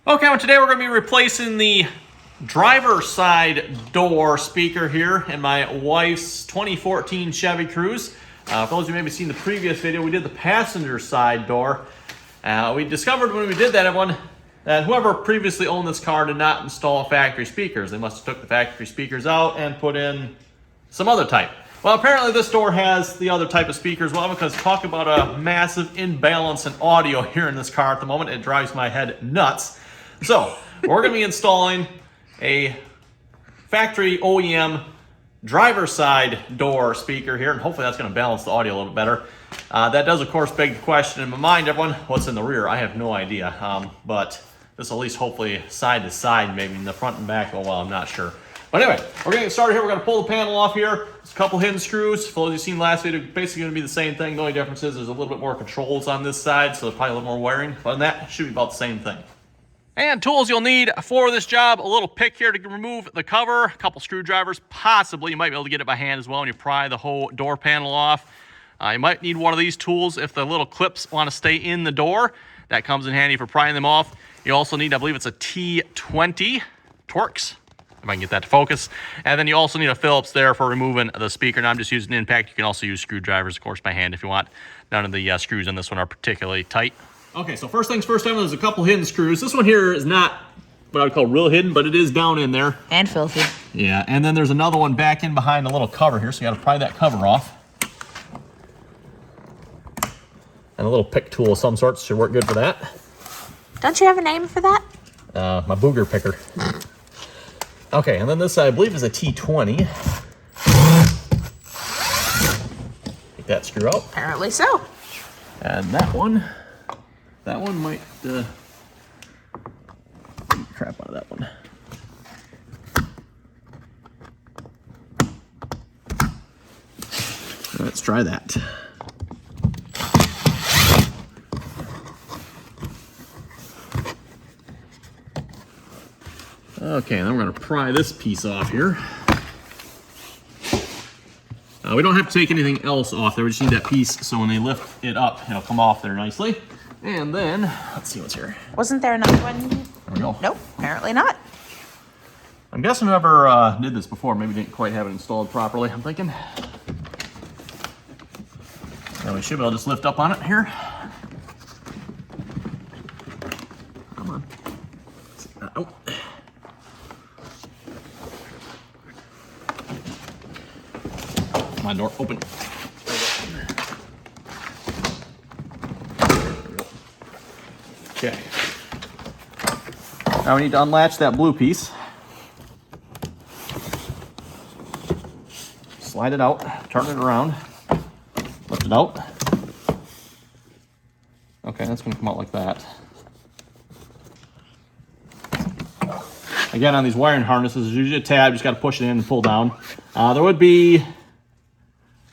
Okay, well, today we're going to be replacing the driver's side door speaker here in my wife's 2014 Chevy Cruze. For those of you who maybe seen the previous video, we did the passenger side door. We discovered when we did that one that whoever previously owned this car did not install factory speakers. They must have took the factory speakers out and put in some other type. Well, apparently this door has the other type of speakers. Well, because talk about a massive imbalance in audio here in this car at the moment. It drives my head nuts. So, we're going to be installing a factory OEM driver's side door speaker here, and hopefully that's going to balance the audio a little bit better. That does, of course, beg the question in my mind, everyone, what's in the rear? I have no idea, but this will at least hopefully side to side, maybe in the front and back. Well, I'm not sure. But anyway, we're going to get started here. We're going to pull the panel off here. There's a couple hidden screws. For those you've seen last video, basically going to be the same thing. The only difference is there's a little bit more controls on this side, so there's probably a little more wiring. But on that, it should be about the same thing. And tools you'll need for this job: a little pick here to remove the cover, a couple screwdrivers, possibly. You might be able to get it by hand as well when you pry the whole door panel off. You might need one of these tools if the little clips want to stay in the door. That comes in handy for prying them off. You also need, I believe it's a T20 Torx, if I can get that to focus. And then you also need a Phillips there for removing the speaker. Now I'm just using impact. You can also use screwdrivers, of course, by hand if you want. None of the screws in this one are particularly tight. Okay, so first things first, there's a couple hidden screws. This one here is not what I would call real hidden, but it is down in there. And filthy. Yeah, and then there's another one back in behind the little cover here, so you gotta pry that cover off. And a little pick tool of some sort should work good for that. Don't you have a name for that? My booger picker. Okay, and then this I believe is a T20. Take that screw out. Apparently so. And that one might, crap out of that one. Let's try that. Okay, then we're going to pry this piece off here. We don't have to take anything else off there. We just need that piece so when they lift it up, it'll come off there nicely. And then, let's see what's here. Wasn't there another one? There we go. Nope, apparently not. I'm guessing whoever did this before maybe didn't quite have it installed properly, I'm thinking. Now we should be able to just lift up on it here. Come on. Oh. My door open. Okay. Now we need to unlatch that blue piece. Slide it out, turn it around, lift it out. Okay, that's going to come out like that. Again, on these wiring harnesses, there's usually a tab. You just got to push it in and pull down. There would be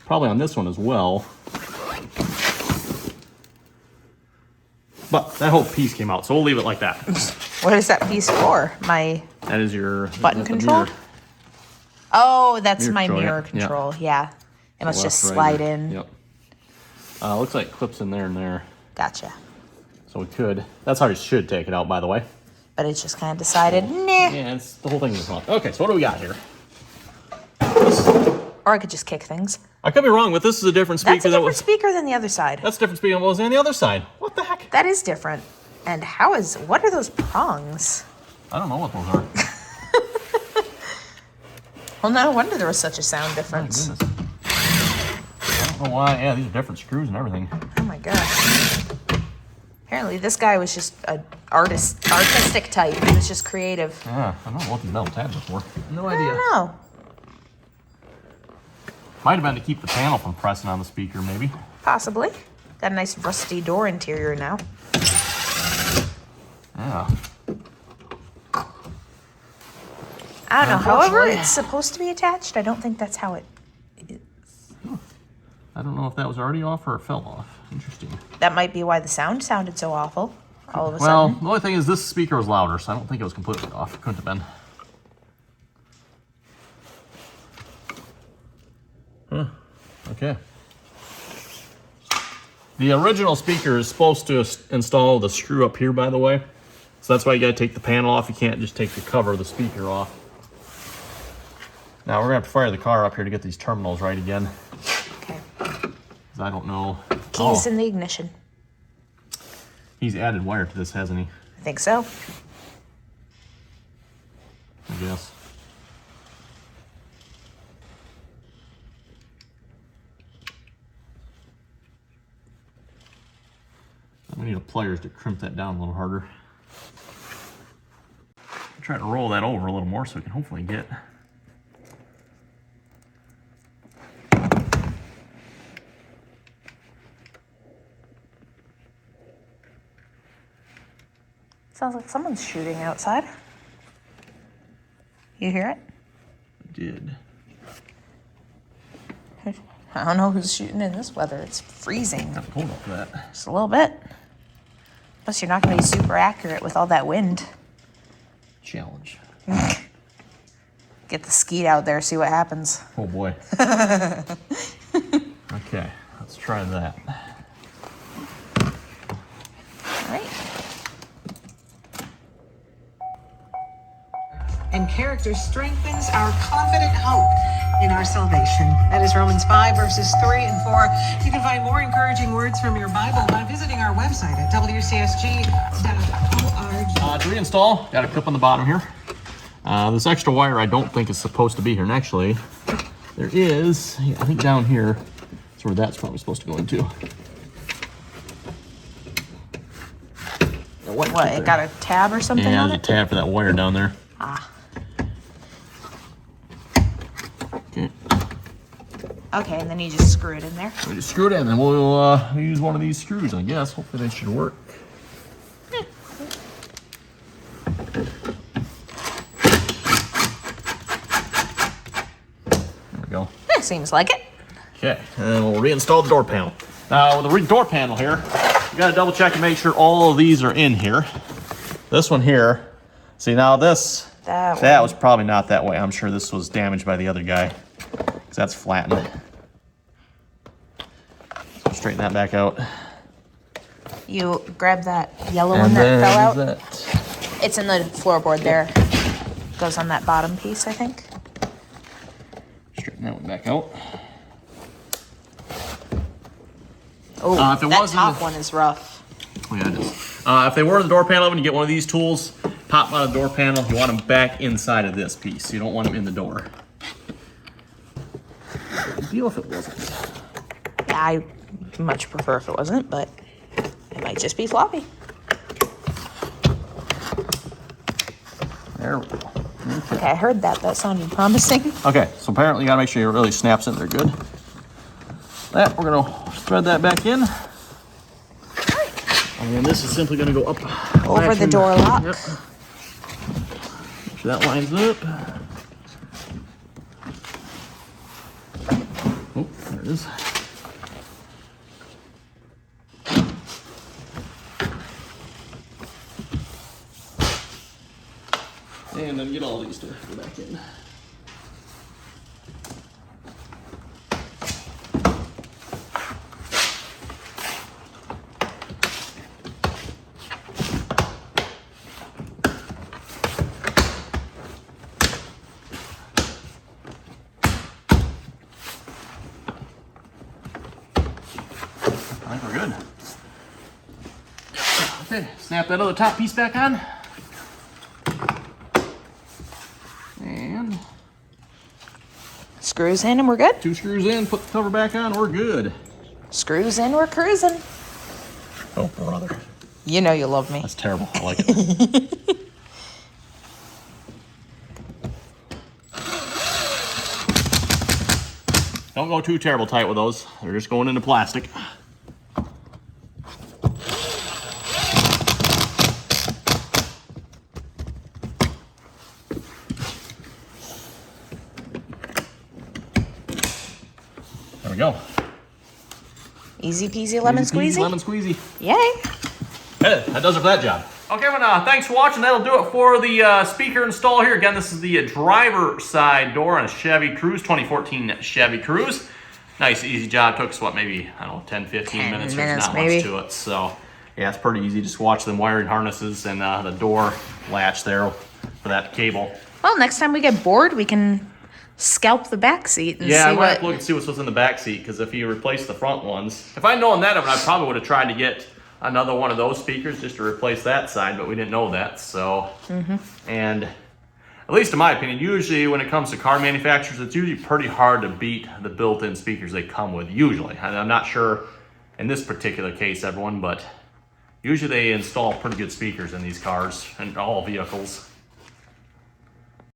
probably on this one as well. But that whole piece came out, so we'll leave it like that. What is that piece for? That is your button control? Oh, that's my mirror yeah. control. Yeah. It must just slide in. Yep. Looks like it clips in there and there. Gotcha. So we could. That's how you should take it out, by the way. But it's just kind of decided, nah. Yeah, it's the whole thing is wrong. Okay, so what do we got here? Or I could just kick things. I could be wrong, but this is a different speaker. That's a different speaker than the other side. That's a different speaker than what was on the other side. What the heck? That is different. And what are those prongs? I don't know what those are. Well, no wonder there was such a sound difference. My goodness. I don't know why. Yeah, these are different screws and everything. Oh my gosh. Apparently this guy was just an artistic type. He was just creative. Yeah, I don't know what these metal tabs are for. No idea. I don't know. Might have been to keep the panel from pressing on the speaker, maybe. Possibly. Got a nice rusty door interior now. Yeah. I don't know. However, it's supposed to be attached. I don't think that's how it is. I don't know if that was already off or it fell off. Interesting. That might be why the sound sounded so awful all of a Well, sudden. the only thing is this speaker was louder, so I don't think it was completely off. It couldn't have been. Huh. Okay. The original speaker is supposed to install the screw up here, by the way. So that's why you gotta take the panel off. You can't just take the cover of the speaker off. Now we're gonna have to fire the car up here to get these terminals right again. Okay. 'Cause I don't know. Keys in the ignition. He's added wire to this, hasn't he? I think so. I guess. We need pliers to crimp that down a little harder. I'm trying to roll that over a little more so we can hopefully get. Sounds like someone's shooting outside. You hear it? I did. I don't know who's shooting in this weather. It's freezing. Not cold up for that. Just a little bit. Plus, you're not going to be super accurate with all that wind. Challenge. Get the skeet out there, see what happens. Oh boy. Okay, let's try that. All right. And character strengthens our confident hope in our salvation. That is Romans 5, verses 3 and 4. You can find more encouraging words from your Bible by visiting our website at wcsg.org. To reinstall, got a clip on the bottom here. This extra wire I don't think is supposed to be here. And actually, there is, I think down here, that's where that's probably supposed to go into. What, it got a tab or something Yeah, on there's a it? tab for that wire down there. Ah. Okay. Okay, and then you just screw it in there. We just screw it in, and we'll use one of these screws, I guess. Hopefully they should work. There we go. Seems like it. Okay, and then we'll reinstall the door panel. Now, with the door panel here, you gotta double check and make sure all of these are in here. This one here, see now this, that was probably not that way. I'm sure this was damaged by the other guy, because that's flattened. So straighten that back out. You grab that yellow one that fell out. That. It's in the floorboard there. Goes on that bottom piece, I think. Straighten that one back out. Oh, if it that wasn't top one is rough. Oh yeah, it is. If they were in the door panel, when you get one of these tools, pop them out of the door panel. You want them back inside of this piece. You don't want them in the door. Deal if it wasn't. Yeah, I much prefer if it wasn't, but it might just be floppy. There we go. Okay, I heard that. That sounded promising. Okay, so apparently you gotta make sure it really snaps in there good. That, we're gonna thread that back in. And then this is simply gonna go up. Over the door lock. Yep. Make sure that lines up. Oh, there it is. And then get all these to go back in. I think we're good. Okay, snap that other top piece back on. And Screws in and we're good. 2 screws in, put the cover back on, we're good. Screws in, we're cruising. Oh, brother. You know you love me. That's terrible. I like it. Don't go too terrible tight with those. They're just going into plastic. There we go. Easy peasy lemon Easy peasy, squeezy. lemon squeezy. Yay. Hey, that does it for that job. Okay, everyone, thanks for watching. That'll do it for the speaker install here. Again, this is the driver side door on a Chevy Cruze, 2014 Chevy Cruze. Nice, easy job. Took us, what, maybe, I don't know, 10, 15 minutes. There's not maybe. much to it. So, yeah, it's pretty easy. Just watch them wiring harnesses and the door latch there for that cable. Well, next time we get bored, we can scalp the back seat and Yeah, see I might what. have to look and see what's in the back seat, because if you replace the front ones, if I'd known that, I probably would have tried to get another one of those speakers just to replace that side, but we didn't know that. So, and at least in my opinion, usually when it comes to car manufacturers, it's usually pretty hard to beat the built-in speakers they come with. Usually, and I'm not sure in this particular case, everyone, but usually they install pretty good speakers in these cars and all vehicles.